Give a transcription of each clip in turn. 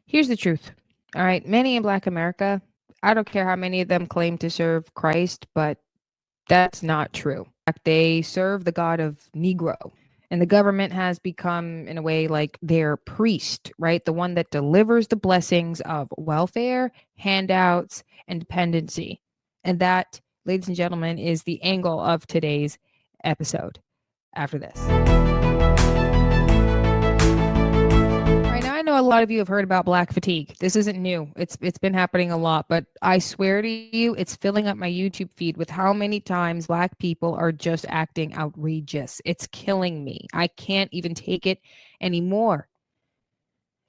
Here's the truth. All right. Many in Black America, I don't care how many of them claim to serve Christ, but that's not true. They serve the God of Negro. And the government has become, in a way, like their priest, right? The one that delivers the blessings of welfare, handouts, and dependency. And that, ladies and gentlemen, is the angle of today's episode after this. Right now, I know a lot of you have heard about black fatigue. This isn't new. It's been happening a lot, but I swear to you, it's filling up my YouTube feed with how many times black people are just acting outrageous. It's killing me. I can't even take it anymore.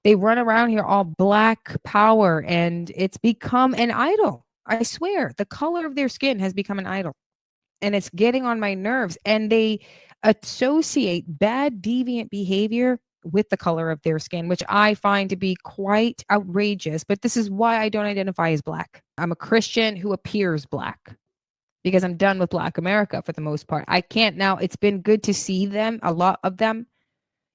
They run around here all black power, and it's become an idol. I swear, the color of their skin has become an idol, and it's getting on my nerves. And they associate bad, deviant behavior with the color of their skin, which I find to be quite outrageous. But this is why I don't identify as black. I'm a Christian who appears black because I'm done with Black America for the most part. I can't now. It's been good to see them, a lot of them,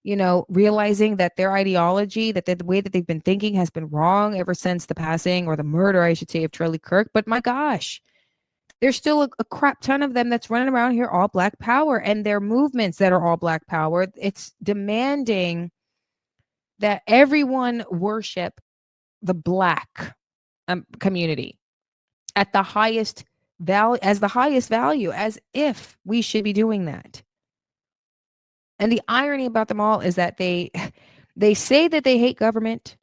realizing that their ideology, that the way that they've been thinking has been wrong ever since the passing, or the murder, I should say, of Charlie Kirk. But my gosh, there's still a crap ton of them that's running around here all black power, and their movements that are all black power. It's demanding that everyone worship the black community at the highest value, as the highest value, as if we should be doing that. And the irony about them all is that they say that they hate government.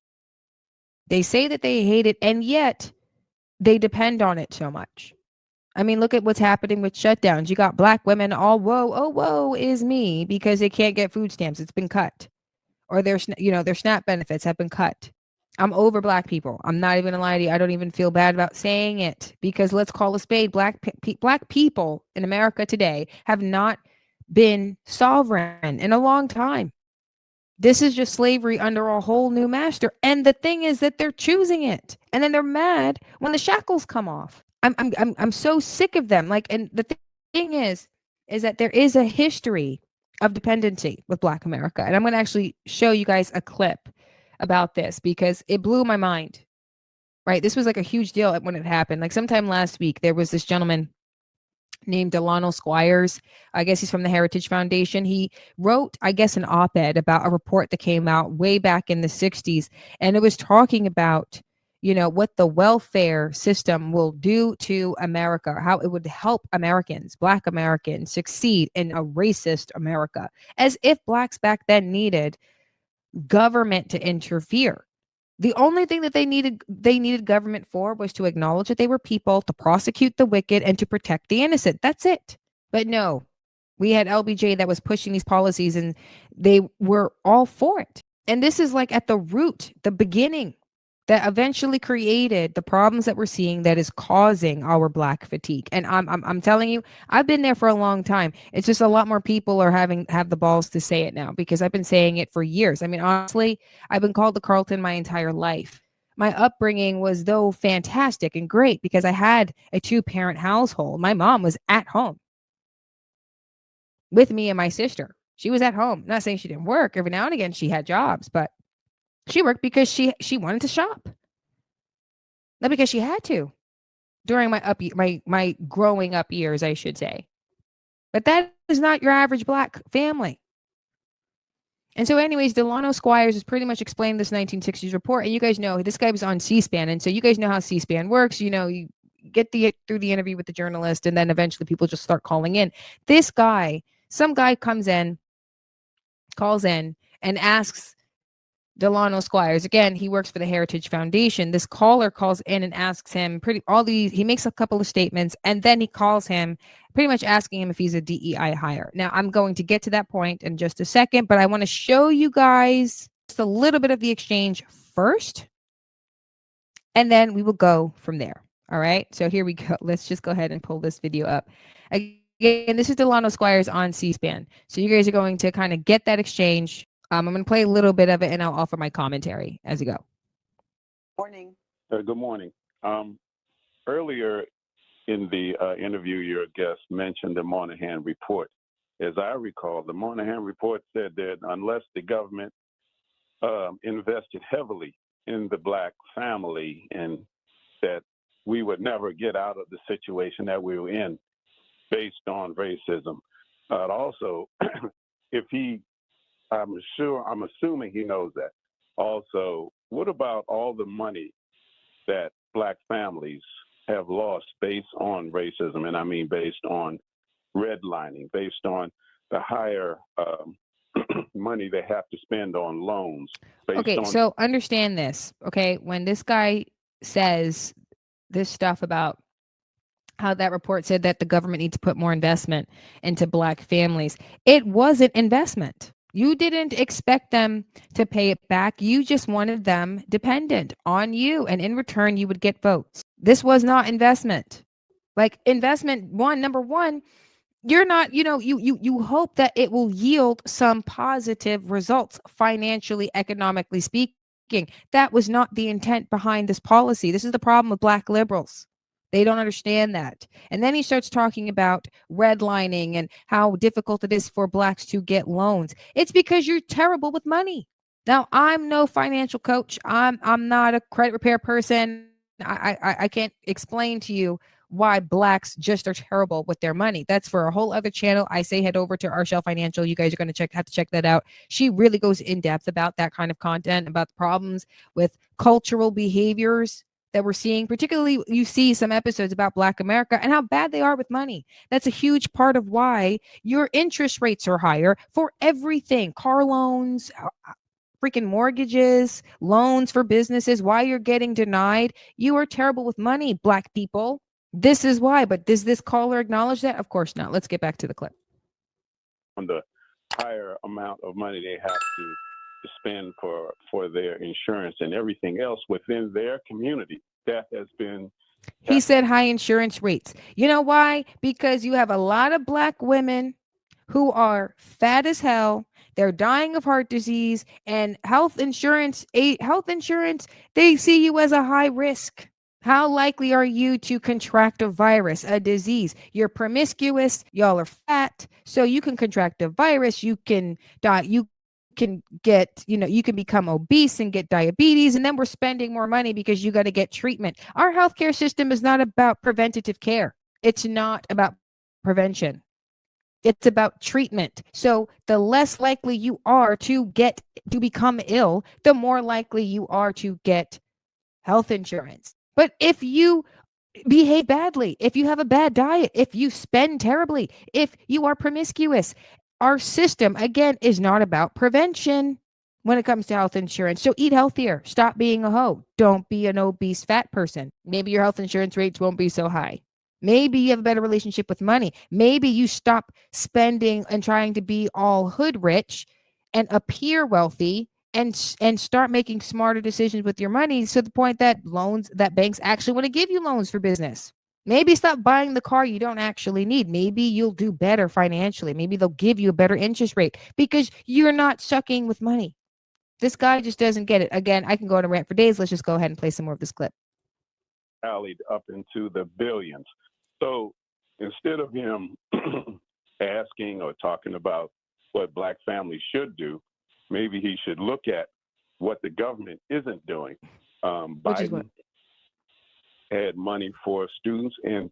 They say that they hate it, and yet they depend on it so much. I mean, look at what's happening with shutdowns. You got black women all, whoa, oh, whoa is me, because they can't get food stamps. It's been cut. Or their SNAP benefits have been cut. I'm over black people. I'm not even gonna lie to you. I don't even feel bad about saying it, because let's call a spade. Black people in America today have not been sovereign in a long time. This is just slavery under a whole new master. And the thing is that they're choosing it. And then they're mad when the shackles come off. I'm so sick of them. Like, and the thing is that there is a history of dependency with Black America. And I'm going to actually show you guys a clip about this because it blew my mind. Right? This was like a huge deal when it happened. Like sometime last week, there was this gentleman named Delano Squires. I guess he's from the Heritage Foundation. He wrote, I guess, an op-ed about a report that came out way back in the 60s. And it was talking about, what the welfare system will do to America, how it would help Americans, Black Americans, succeed in a racist America, as if Blacks back then needed government to interfere. The only thing that they needed government for was to acknowledge that they were people, to prosecute the wicked, and to protect the innocent. That's it. But no, we had LBJ that was pushing these policies, and they were all for it. And this is like at the root, the beginning, that eventually created the problems that we're seeing, that is causing our Black fatigue. And I'm telling you, I've been there for a long time. It's just a lot more people have the balls to say it now, because I've been saying it for years. I mean, honestly, I've been called the Carlton my entire life. My upbringing was, though, fantastic and great, because I had a 2-parent household. My mom was at home with me and my sister. She was at home. I'm not saying she didn't work. Every now and again she had jobs, but she worked because she wanted to shop. Not because she had to during my growing up years, I should say. But that is not your average Black family. And so anyways, Delano Squires has pretty much explained this 1960s report. And you guys know this guy was on C-SPAN. And so you guys know how C-SPAN works. You get through the interview with the journalist, and then eventually people just start calling in. This guy, some guy calls in and asks Delano Squires, again, he works for the Heritage Foundation. This caller calls in and asks him he makes a couple of statements, and then he calls him pretty much asking him if he's a DEI hire. Now, I'm going to get to that point in just a second, but I want to show you guys just a little bit of the exchange first, and then we will go from there. All right, so here we go. Let's just go ahead and pull this video up. Again, this is Delano Squires on C-SPAN. So you guys are going to kind of get that exchange. I'm going to play a little bit of it, and I'll offer my commentary as we go. Morning. Good morning. Earlier in the interview, your guest mentioned the Moynihan Report. As I recall, the Moynihan Report said that unless the government invested heavily in the Black family, and that we would never get out of the situation that we were in based on racism. Also, if I'm assuming he knows that. Also, what about all the money that Black families have lost based on racism? And I mean based on redlining, based on the higher money they have to spend on loans. Okay, so understand this, okay? When this guy says this stuff about how that report said that the government needs to put more investment into Black families, it wasn't investment. You didn't expect them to pay it back. You just wanted them dependent on you, and in return, you would get votes. This was not investment. Like investment number one, you're not, you hope that it will yield some positive results financially, economically speaking. That was not the intent behind this policy. This is the problem with Black liberals. They don't understand that. And then he starts talking about redlining and how difficult it is for Blacks to get loans. It's because you're terrible with money. Now, I'm no financial coach. I'm not a credit repair person. I can't explain to you why Blacks just are terrible with their money. That's for a whole other channel. I say head over to Arshell Financial. You guys are going to have to check that out. She really goes in depth about that kind of content, about the problems with cultural behaviors that we're seeing. Particularly, you see some episodes about Black America and how bad they are with money. That's a huge part of why your interest rates are higher for everything. Car loans, freaking mortgages, loans for businesses, why you're getting denied. You are terrible with money, Black people. This is why. But does this caller acknowledge that? Of course not. Let's get back to the clip. On the higher amount of money they have to spend for their insurance and everything else within their community, that has been. He said high insurance rates. You know why? Because you have a lot of Black women who are fat as hell. They're dying of heart disease, and health insurance, they see you as a high risk. How likely are you to contract a virus, a disease? You're promiscuous, y'all are fat, so you can contract a virus, you can die, you can get, you can become obese and get diabetes, and then we're spending more money because you got to get treatment. Our healthcare system is not about preventative care. It's not about prevention. It's about treatment. So the less likely you are to become ill, the more likely you are to get health insurance. But if you behave badly, if you have a bad diet, if you spend terribly, if you are promiscuous, our system, again, is not about prevention when it comes to health insurance. So eat healthier. Stop being a hoe. Don't be an obese fat person. Maybe your health insurance rates won't be so high. Maybe you have a better relationship with money. Maybe you stop spending and trying to be all hood rich and appear wealthy, and start making smarter decisions with your money, to the point that banks actually want to give you loans for business. Maybe stop buying the car you don't actually need. Maybe you'll do better financially. Maybe they'll give you a better interest rate because you're not sucking with money. This guy just doesn't get it. Again, I can go on a rant for days. Let's just go ahead and play some more of this clip. Tallied up into the billions. So instead of him asking or talking about what Black families should do, maybe he should look at what the government isn't doing. Biden had money for students and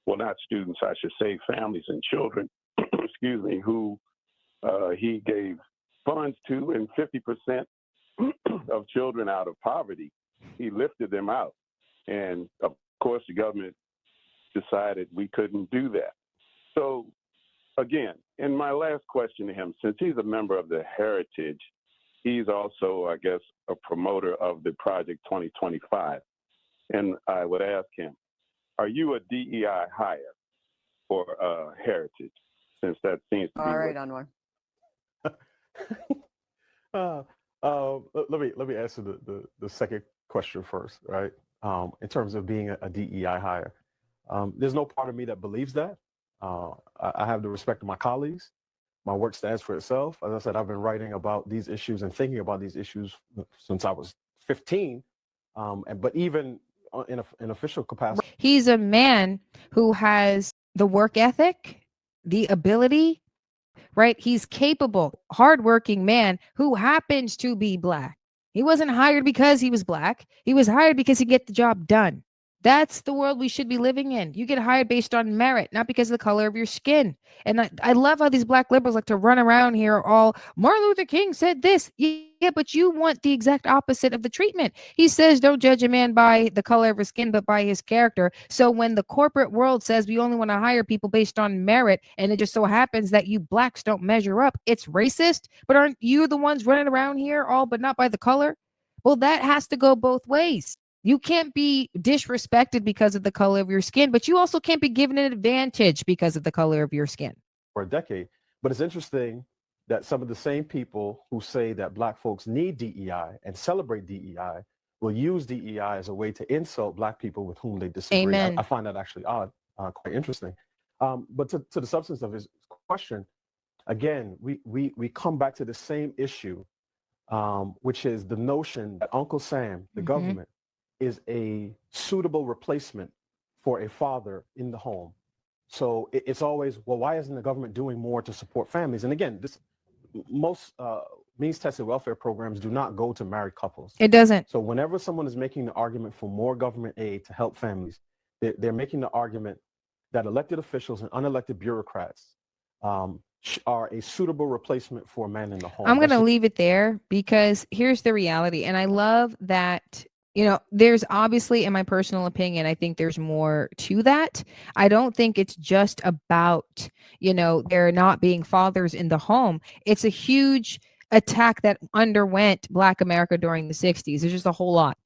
not students, I should say, families and children, excuse me, who he gave funds to, and 50% of children out of poverty, he lifted them out. And of course, the government decided we couldn't do that. So again, and my last question to him, since he's a member of the Heritage, he's also, I guess, a promoter of the Project 2025. And I would ask him, are you a DEI hire for Heritage? Since that seems to be all right, Anwar. Let me answer the second question first, right? In terms of being a DEI hire, there's no part of me that believes that. I have the respect of my colleagues. My work stands for itself. As I said, I've been writing about these issues and thinking about these issues since I was 15. But even in official capacity, he's a man who has the work ethic, the ability, right? He's capable, hardworking man who happens to be Black. He wasn't hired because he was black. He was hired because he get the job done. That's the world we should be living in. You get hired based on merit, not because of the color of your skin. And I love how these black liberals like to run around here all, Martin Luther King said this. Yeah, but you want the exact opposite of the treatment. He says, don't judge a man by the color of his skin, but by his character. So when the corporate world says we only want to hire people based on merit, and it just so happens that you blacks don't measure up, it's racist. But aren't you the ones running around here all but not by the color? Well, that has to go both ways. You can't be disrespected because of the color of your skin, but you also can't be given an advantage because of the color of your skin. For a decade. But it's interesting that some of the same people who say that black folks need DEI and celebrate DEI will use DEI as a way to insult black people with whom they disagree. Amen. I find that actually odd, quite interesting. But to the substance of his question, again, we come back to the same issue, which is the notion that Uncle Sam, the government, is a suitable replacement for a father in the home. So it's always, well, why isn't the government doing more to support families? And again, most means-tested welfare programs do not go to married couples. It doesn't. So whenever someone is making the argument for more government aid to help families, they're making the argument that elected officials and unelected bureaucrats are a suitable replacement for a man in the home. I'm going to leave it there because here's the reality. And I love that, there's obviously, in my personal opinion, I think there's more to that. I don't think it's just about, there not being fathers in the home. It's a huge attack that underwent Black America during the 60s. There's just a whole lot.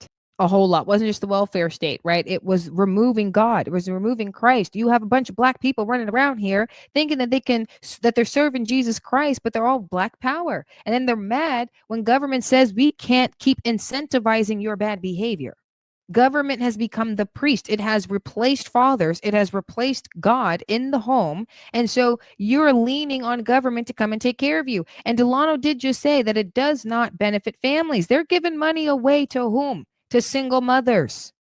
It wasn't just the welfare state, right? It was removing God. It was removing Christ. You have a bunch of black people running around here thinking that they're serving Jesus Christ, but they're all black power. And then they're mad when government says we can't keep incentivizing your bad behavior. Government has become the priest. It has replaced fathers. It has replaced God in the home. And so you're leaning on government to come and take care of you. And Delano did just say that it does not benefit families. They're giving money away to whom? To single mothers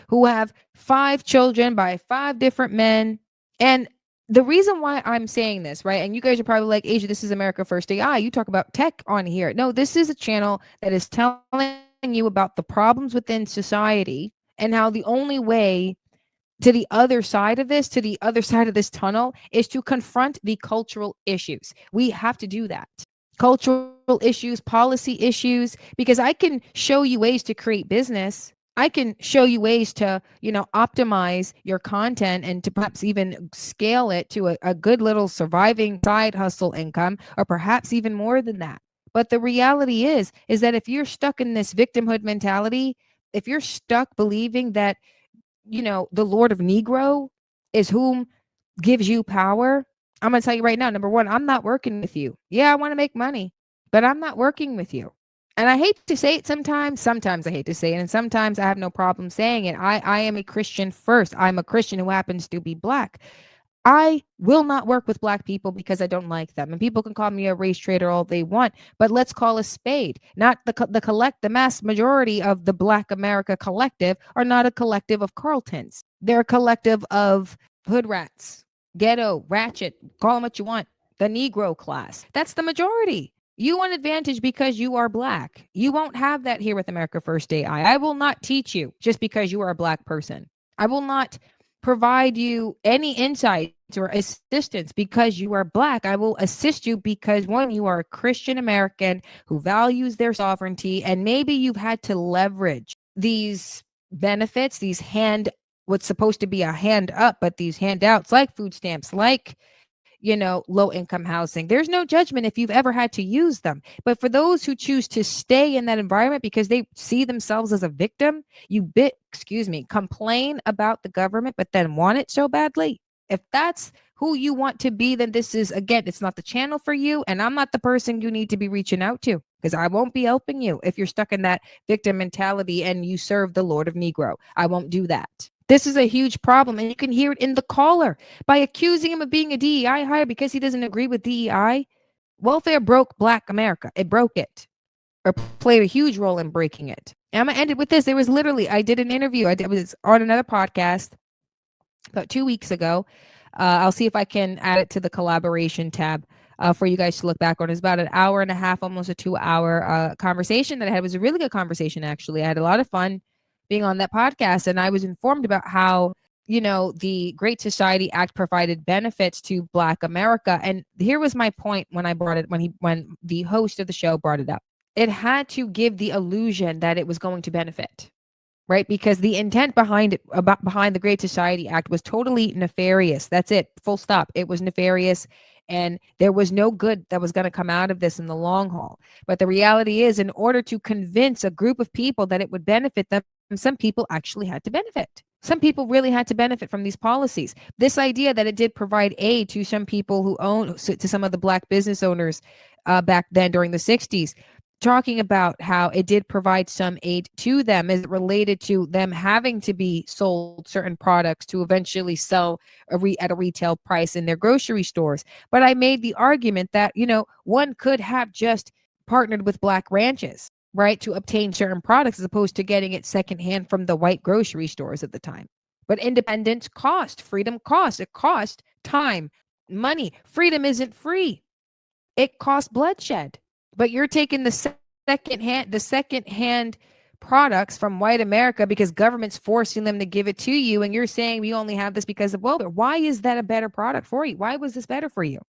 who have 5 children by 5 different men. And the reason why I'm saying this, right? And you guys are probably like, Asia, this is America First AI. You talk about tech on here. No, this is a channel that is telling you about the problems within society and how the only way to the other side of this, tunnel, is to confront the cultural issues. We have to do that. Cultural issues, policy issues, because I can show you ways to create business. I can show you ways to, optimize your content and to perhaps even scale it to a good little surviving side hustle income, or perhaps even more than that. But the reality is that if you're stuck in this victimhood mentality, if you're stuck believing that, the Lord of Negro is whom gives you power, I'm going to tell you right now, number one, I'm not working with you. Yeah, I want to make money, but I'm not working with you. And I hate to say it sometimes I hate to say it, and sometimes I have no problem saying it. I am a Christian first. I'm a Christian who happens to be black. I will not work with black people because I don't like them. And people can call me a race traitor all they want, but let's call a spade. Not the mass majority of the Black America collective are not a collective of Carltons. They're a collective of hood rats, ghetto, ratchet, call them what you want, the Negro class. That's the majority. You want advantage because you are black. You won't have that here with America First AI. I will not teach you just because you are a black person. I will not provide you any insights or assistance because you are black. I will assist you because, one, you are a Christian American who values their sovereignty, and maybe you've had to leverage these benefits, what's supposed to be a hand up, but these handouts like food stamps, like low income housing. There's no judgment if you've ever had to use them. But for those who choose to stay in that environment because they see themselves as a victim, complain about the government, but then want it so badly. If that's who you want to be, then this is, again, it's not the channel for you. And I'm not the person you need to be reaching out to, because I won't be helping you if you're stuck in that victim mentality and you serve the Lord of Negro. I won't do that. This is a huge problem, and you can hear it in the caller. By accusing him of being a DEI hire because he doesn't agree with DEI, welfare broke Black America. It broke it, or played a huge role in breaking it. And I'm going to end it with this. There was literally, I did an interview. I was on another podcast about 2 weeks ago. I'll see if I can add it to the collaboration tab. for you guys to look back on. It was about an hour and a half, almost a 2 hour conversation that I had. It was a really good conversation, actually. I had a lot of fun being on that podcast, and I was informed about how, you know, the Great Society Act provided benefits to Black America. And here was my point when I brought it, when the host of the show brought it up. It had to give the illusion that it was going to benefit, right? Because the intent behind it, behind the Great Society Act, was totally nefarious. That's it, full stop. It was nefarious, and there was no good that was going to come out of this in the long haul. But the reality is, in order to convince a group of people that it would benefit them, some people actually had to benefit. Some people really had to benefit from these policies. This idea that it did provide aid to some people who own, to some of the Black business owners back then during the 60s, talking about how it did provide some aid to them is related to them having to be sold certain products to eventually sell at a retail price in their grocery stores. But I made the argument that, you know, one could have just partnered with Black ranches, right, to obtain certain products as opposed to getting it secondhand from the white grocery stores at the time. But independence cost, freedom cost, it cost time, money. Freedom isn't free. It costs bloodshed. But you're taking the second-hand products from white America because government's forcing them to give it to you, and you're saying we only have this because of welfare. Why is that a better product for you? Why was this better for you?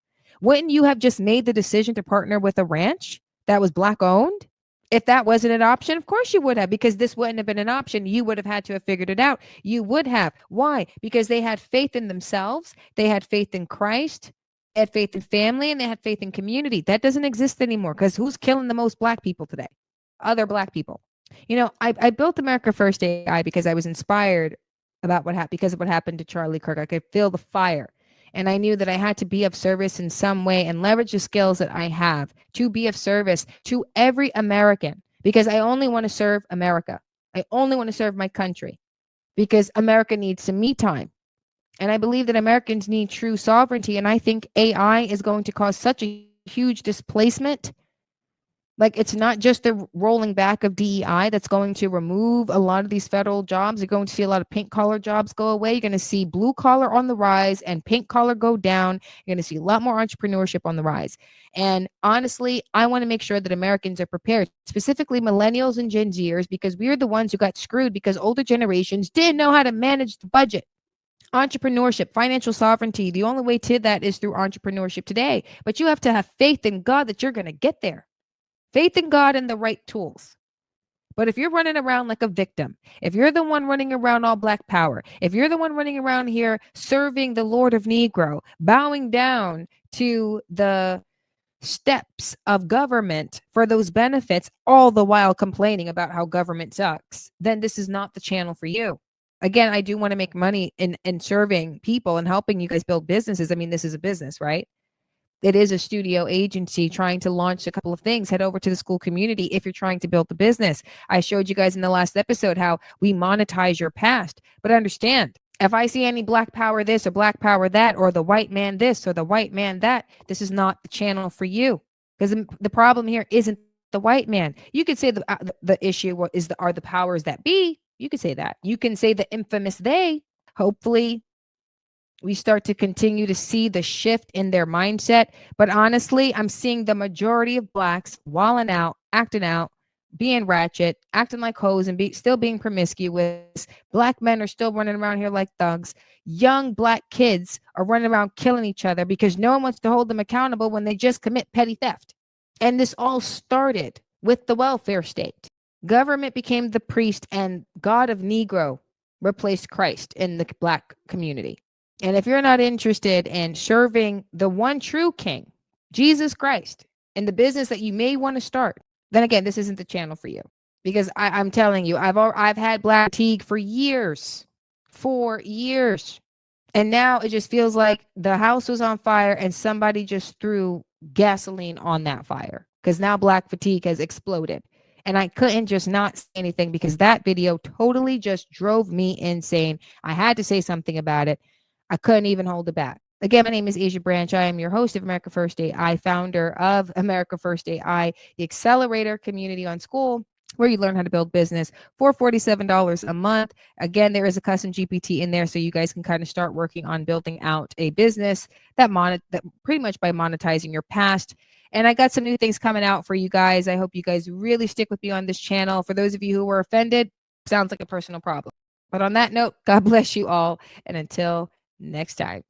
Wouldn't you have just made the decision to partner with a ranch that was Black owned? If that wasn't an option, of course you would have, because this wouldn't have been an option. You would have had to have figured it out. You would have. Why? Because they had faith in themselves. They had faith in Christ. They had faith in family, and they had faith in community. That doesn't exist anymore, because who's killing the most Black people today? Other Black people. You know, I built America First AI because I was inspired about because of what happened to Charlie Kirk. I could feel the fire. And I knew that I had to be of service in some way and leverage the skills that I have to be of service to every American, because I only want to serve America. I only want to serve my country, because America needs some me time. And I believe that Americans need true sovereignty. And I think AI is going to cause such a huge displacement. Like, it's not just the rolling back of DEI that's going to remove a lot of these federal jobs. You're going to see a lot of pink collar jobs go away. You're going to see blue collar on the rise and pink collar go down. You're going to see a lot more entrepreneurship on the rise. And honestly, I want to make sure that Americans are prepared, specifically millennials and Gen Zers, because we're the ones who got screwed because older generations didn't know how to manage the budget. Entrepreneurship, financial sovereignty, the only way to that is through entrepreneurship today. But you have to have faith in God that you're going to get there. Faith in God and the right tools. But if you're running around like a victim, if you're the one running around all Black power, if you're the one running around here serving the Lord of Negro, bowing down to the steps of government for those benefits, all the while complaining about how government sucks, then this is not the channel for you. Again, I do want to make money in serving people and helping you guys build businesses. I mean, this is a business, right? It is a studio agency trying to launch a couple of things. Head over to the school community if you're trying to build the business. I showed you guys in the last episode how we monetize your past. But understand, if I see any Black power this or Black power that, or the white man this or the white man that, this is not the channel for you. Because the problem here isn't the white man. You could say the issue are the powers that be. You could say that. You can say the infamous they. Hopefully, we start to continue to see the shift in their mindset. But honestly, I'm seeing the majority of Blacks walling out, acting out, being ratchet, acting like hoes, and still being promiscuous. Black men are still running around here like thugs. Young Black kids are running around killing each other because no one wants to hold them accountable when they just commit petty theft. And this all started with the welfare state. Government became the priest, and God of Negro replaced Christ in the Black community. And if you're not interested in serving the one true King, Jesus Christ, in the business that you may want to start, then again, this isn't the channel for you. Because I'm telling you, I've had Black fatigue for years. And now it just feels like the house was on fire and somebody just threw gasoline on that fire. Because now Black fatigue has exploded. And I couldn't just not say anything, because that video totally just drove me insane. I had to say something about it. I couldn't even hold it back. Again, my name is Asia Branch. I am your host of America First AI, founder of America First AI, the Accelerator community on school. where you learn how to build business for $47 a month. Again, there is a custom GPT in there, so you guys can kind of start working on building out a business that pretty much by monetizing your past. And I got some new things coming out for you guys. I hope you guys really stick with me on this channel. For those of you who were offended, sounds like a personal problem. But on that note, God bless you all. And until next time.